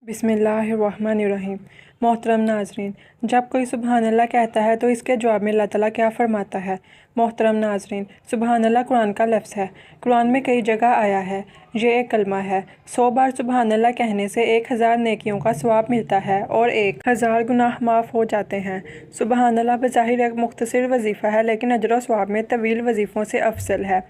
बिस्मिल्लाहिर्रहमानिर्रहीम। मोहतरम नाजरीन, जब कोई सुबहान अल्लाह कहता है तो इसके जवाब में अल्लाह ताला क्या फरमाता है। मोहतरम नाजरीन, सुबहान अल्लाह कुरान का लफ्ज़ है। कुरान में कई जगह आया है। ये एक कलमा है। 100 बार सुबहान अल्लाह कहने से 1000 नेकियों का सवाब मिलता है और 1000 गुनाह माफ़ हो जाते हैं। सुबहान अल्लाह बज़ाहिर एक मुख्तसर वजीफ़ा है, लेकिन अजर व सवाब में तवील वजीफ़ों से अफजल है।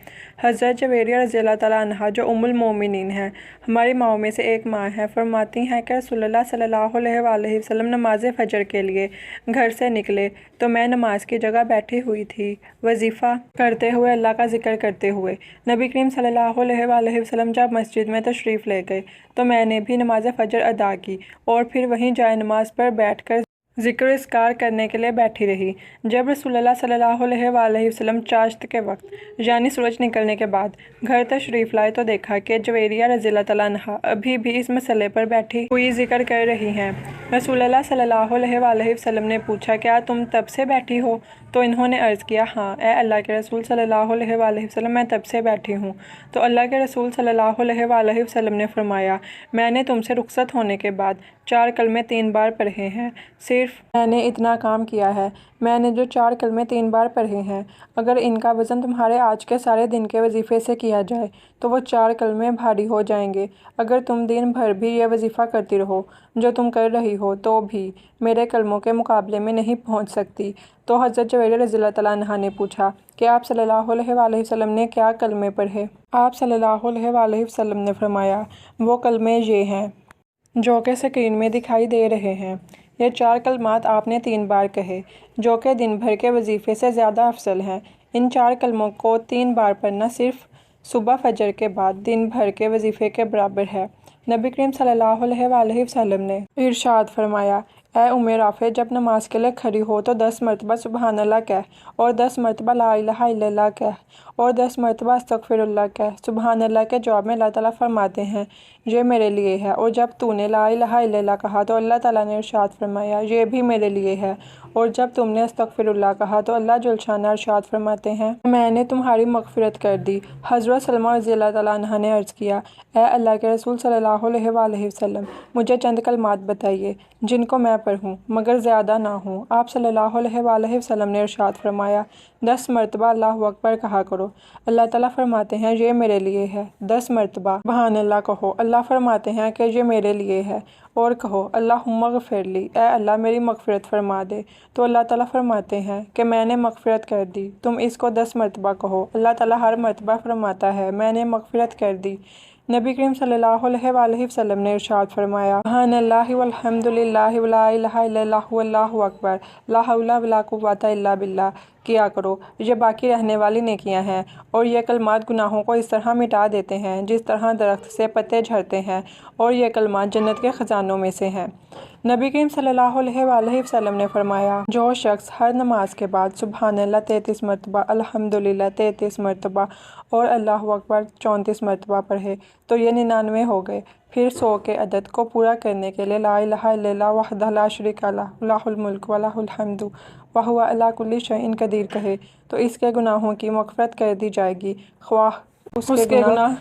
हज़रत जवेरिया रज़ियल्लाहु तआला अन्हा, जो उम्मुल मोमिनीन हैं, हमारी माओं में से एक माँ हैं, फरमाती हैं कि रसूलुल्लाह सल्लल्लाहु अलैहि वसल्लम नमाज फ़जर के लिए घर से निकले तो मैं नमाज की जगह बैठी हुई थी, वजीफ़ा करते हुए, अल्लाह का ज़िक्र करते हुए। नबी करीम सल्लल्लाहु अलैहि वसल्लम जब मस्जिद में तशरीफ़ ले गए तो मैंने भी नमाज फ़जर अदा की और फिर वहीं जाए नमाज पर बैठकर ज़िक्र इज़कार करने के लिए बैठी रही। जब रसूलुल्लाह सल्लल्लाहु अलैहि वसल्लम चाश्त के वक्त यानी सूरज निकलने के बाद घर तशरीफ़ लाए तो देखा कि जवेरिया रज़ियल्लाहु तआला अन्हा अभी भी इस मसले पर बैठी हुई ज़िक्र कर रही हैं। रसूलुल्लाह सल्लल्लाहु अलैहि वसल्लम ने पूछा, क्या तुम तब से बैठी हो? तो इन्होंने अर्ज़ किया, हाँ ए अल्लाह के रसूल सल्लल्लाहु अलैहि वसल्लम, मैं तब से बैठी हूँ। तो अल्लाह के रसूल सल्लल्लाहु अलैहि वसल्लम ने फरमाया, मैंने तुमसे रुखसत होने के बाद 4 कलमे 3 बार पढ़े हैं। सिर्फ मैंने इतना काम किया है। मैंने जो 4 कलमे 3 बार पढ़े हैं, अगर इनका वज़न तुम्हारे आज के सारे दिन के वजीफ़े से किया जाए तो वो 4 कलमे भारी हो जाएंगे। अगर तुम दिन भर भी ये वजीफ़ा करती रहो जो तुम कर रही हो तो भी मेरे कलमों के मुकाबले में नहीं पहुँच सकती। तो हज़रत जवेरिया रज़ियल्लाहु तआला अन्हा ने पूछा कि आप सल्लल्लाहु अलैहि वसल्लम ने क्या कलमे पढ़े? आप सल्लल्लाहु अलैहि वसल्लम ने फरमाया, वो कलमे ये हैं जो कि स्क्रीन में दिखाई दे रहे हैं। ये 4 कलमात आपने 3 बार कहे, जो कि दिन भर के वजीफ़े से ज़्यादा अफजल हैं। इन 4 कलमों को 3 बार पढ़ना सिर्फ सुबह फजर के बाद दिन भर के वजीफ़े के बराबर है। नबी करीम सल्लल्लाहु अलैहि वसल्लम ने इरशाद फरमाया, ए उम्मे राफ़े, जब नमाज के लिए खड़ी हो तो 10 मरतबा सुबहान अल्लाह कह और 10 मरतबा ला इलाहा इल्लल्लाह कह और 10 मरतबा अस्तगफिरुल्लाह कह। सुबहान अल्लाह के जवाब में अल्लाह ताला फरमाते हैं, ये मेरे लिए है। और जब तूने ला इलाहा इल्लल्लाह कहा तो अल्लाह ताला ने इरशाद फरमाया, ये भी मेरे लिए है। और जब तुमने अस्तगफिरुल्लाह कहा तो अल्लाह जल शाना इरशाद फरमाते हैं, मैंने तुम्हारी मग़फ़िरत कर दी। हज़रत सलमा रज़ियल्लाहु तआला अन्हा ने अर्ज़ किया, ए अल्लाह के रसूल सल्लल्लाहु अलैहि वसल्लम, मुझे चंद कलमात बताइए जिनको मैं पढ़ूँ मगर ज़्यादा ना हूँ। आप सल्लल्लाहु अलैहि वसल्लम ने इरशाद फरमाया, 10 मरतबा अल्लाहु अकबर कहा करो। अल्लाह ताला फरमाते हैं, ये मेरे लिए है। 10 मरतबा सुबहान अल्लाह कहो। अल्लाह फरमाते हैं कि ये मेरे लिए है। और कहो, अल्लाहुम्मा ग़फ़िरली, ए अल्लाह मेरी मग़फ़िरत फरमा दे। तो अल्लाह ताला फरमाते हैं कि मैंने मग़फ़िरत कर दी। तुम इसको 10 मरतबा कहो। अल्लाह ताला हर मरतबा फरमाता है, मैंने मग़फ़िरत कर दी। नबी करीम सल्लल्लाहु अलैहि वसल्लम ने इरशाद फरमाया, सुब्हानल्लाहि वल्हम्दुलिल्लाहि वला इलाहा इल्लल्लाहु वल्लाहु अकबर, ला हौला वला कुव्वता इल्ला बिल्लाह किया करो। ये बाकी रहने वाली नेकियां हैं और ये कलमात गुनाहों को इस तरह मिटा देते हैं जिस तरह दरख्त से पत्ते झड़ते हैं, और ये कलमात जन्नत के ख़जानों में से हैं। नबी करीम सल्लल्लाहु अलैहि वसल्लम ने फरमाया, जो शख्स हर नमाज के बाद सुब्हानल्लाह 33 मरतबा, अल्हम्दुलिल्लाह 33 मरतबा और अल्लाहु अकबर 34 मरतबा पढ़े तो ये 99 हो गए। फिर 100 के अदद को पूरा करने के लिए ला इलाहा इल्लल्लाह वहदहु ला शरीका लहु लहुल मुल्क व लहुल हम्दु व हुवा अला कुल्लि शैइन क़दीर कहे तो इसके गुनाहों की मग़फ़िरत कर दी जाएगी, ख्वाह उसके गुनाह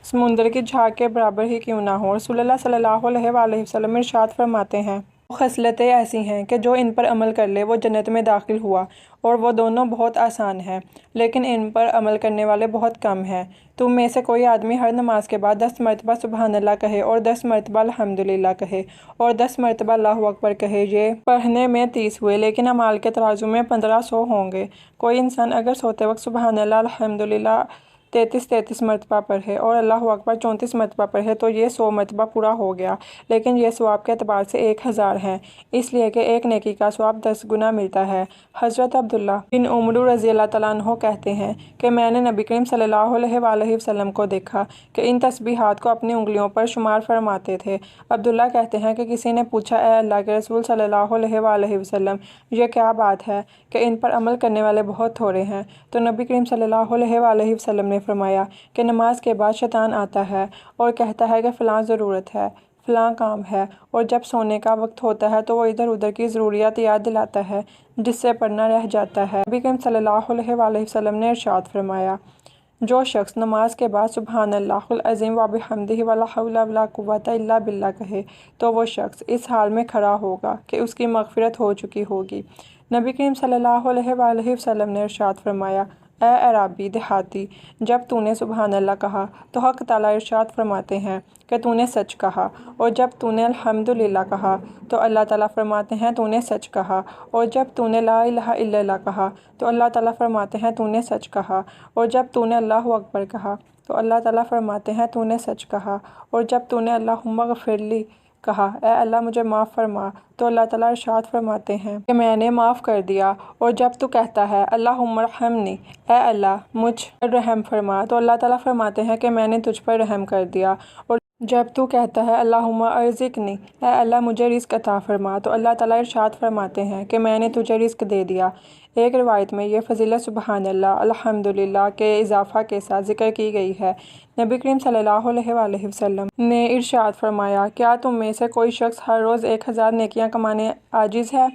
समुंदर की झाग के बराबर ही क्यों ना हो। रसूलुल्लाह सल्लल्लाहु अलैहि वसल्लम इरशाद फरमाते हैं, वो खसलतें ऐसी हैं कि जो इन पर अमल कर ले वो जन्नत में दाखिल हुआ, और वो दोनों बहुत आसान हैं, लेकिन इन पर अमल करने वाले बहुत कम हैं। तुम में से कोई आदमी हर नमाज के बाद 10 मरतबा सुबहान अल्लाह कहे और 10 मरतबा अल्हम्दुलिल्लाह कहे और 10 मरतबा अल्लाहु अकबर कहे। ये पढ़ने में 30 हुए, लेकिन अमाल के तराजू में 1500 होंगे। कोई इंसान अगर सोते वक्त सुबहान अल्लाह अल्हम्दुलिल्लाह 33 मरतबा पढ़े और अल्लाहु अकबर 34 मरतबा पढ़े तो ये 100 मरतबा पूरा हो गया, लेकिन ये सवाब के अतबार से 1000 हैं, इसलिए कि एक नेकी का सवाब 10 गुना मिलता है। हज़रत अब्दुल्ला बिन उमर रज़ियल्लाहु तआला अन्हु कहते हैं कि मैंने नबी करीम सल्लल्लाहु अलैहि वसल्लम को देखा कि इन तस्बीहात को अपनी उंगलियों पर शुमार फरमाते थे। अब्दुल्ला कहते हैं कि किसी ने पूछा, ए अल्लाह के रसूल सल्लल्लाहु अलैहि वसल्लम, ये क्या बात है कि इन पर अमल करने वाले बहुत थोड़े हैं? तो नबी करीम सल्लल्लाहु अलैहि वसल्लम ने फरमाया कि नमाज के बाद शैतान आता है और कहता है कि फ़लाँ ज़रूरत है, फ़लाँ काम है, और जब सोने का वक्त होता है तो वो इधर उधर की ज़रूरियात याद दिलाता है जिससे पढ़ना रह जाता है। नबी करीम सल्लल्लाहु अलैहि वसल्लम ने इरशाद फरमाया, جو شخص نماز کے بعد سبحان اللہ العظیم و بحمدہ ولا حول ولا قوۃ الا باللہ کہے تو وہ شخص اس حال میں کھڑا ہوگا کہ اس کی مغفرت ہو چکی ہوگی۔ نبی کریم صلی اللہ علیہ وآلہ وسلم نے ارشاد فرمایا، اے اعرابی دیہاتی، جب تو نے سبحان اللہ کہا تو حق تعالیٰ ارشاد فرماتے ہیں کہ تو نے سچ کہا، اور جب تو نے الحمدللہ کہا تو اللہ تعالیٰ فرماتے ہیں تو نے سچ کہا، اور جب تو نے لا الہ الا اللہ کہا تو اللہ تعالیٰ فرماتے ہیں تو نے سچ کہا، اور جب تو نے اللہ اکبر کہا تو اللہ تعالیٰ فرماتے ہیں تو نے سچ کہا، اور جب تو نے اللہم اغفر لی کہا، اے اللہ مجھے معاف فرما، تو اللہ تعالیٰ ارشاد فرماتے ہیں کہ میں نے معاف کر دیا۔ اور جب تو کہتا ہے اللہم ارحمنی، اے اللہ مجھ پر رحم فرما، تو اللہ تعالیٰ فرماتے ہیں کہ میں نے تجھ پر رحم کر دیا۔ اور جب تو کہتا ہے اللہم ارزقنی، اے اللہ مجھے رزق عطا فرما، تو اللہ تعالیٰ ارشاد فرماتے ہیں کہ میں نے تجھے رزق دے دیا۔ ایک روایت میں یہ فضیلت سبحان اللہ الحمدللہ کے اضافہ کے ساتھ ذکر کی گئی ہے۔ نبی کریم صلی اللہ علیہ وآلہ وسلم نے ارشاد فرمایا، کیا تم میں سے کوئی شخص ہر روز 1000 نیکیاں کمانے عاجز ہے؟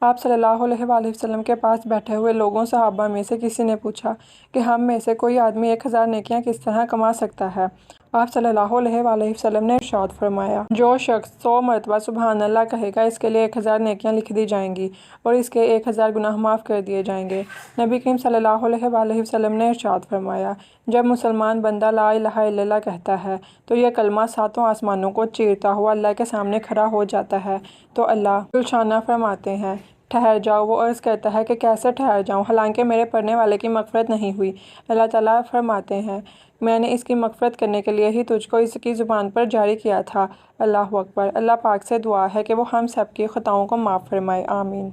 آپ صلی اللہ علیہ وآلہ وسلم کے پاس بیٹھے ہوئے لوگوں صحابہ میں سے کسی نے پوچھا کہ ہم میں سے کوئی آدمی 1000 نیکیاں کس طرح کما سکتا ہے؟ آپ صلی اللہ علیہ وآلہ وسلم نے ارشاد فرمایا، جو شخص 100 مرتبہ سبحان اللہ کہے گا اس کے لیے 1000 نیکیاں لکھ دی جائیں گی اور اس کے 1000 گناہ معاف کر دیے جائیں گے۔ نبی کریم صلی اللہ علیہ وآلہ وسلم نے ارشاد فرمایا، جب مسلمان بندہ لا الہ الا اللہ کہتا ہے تو یہ کلمہ 7 آسمانوں کو چیرتا ہوا اللہ کے سامنے کھڑا ہو جاتا ہے، تو اللہ ذوالشانہ فرماتے ہیں ٹھہر جاؤ۔ وہ عرض کرتا ہے کہ کیسے ٹھہر جاؤں حالانکہ میرے پڑھنے والے کی مغفرت نہیں ہوئی؟ اللہ تعالیٰ فرماتے ہیں میں نے اس کی مغفرت کرنے کے لیے ہی تجھ کو اس کی زبان پر جاری کیا تھا۔ اللہ اکبر۔ اللہ پاک سے دعا ہے کہ وہ ہم سب کی خطاؤں کو معاف فرمائے، آمین۔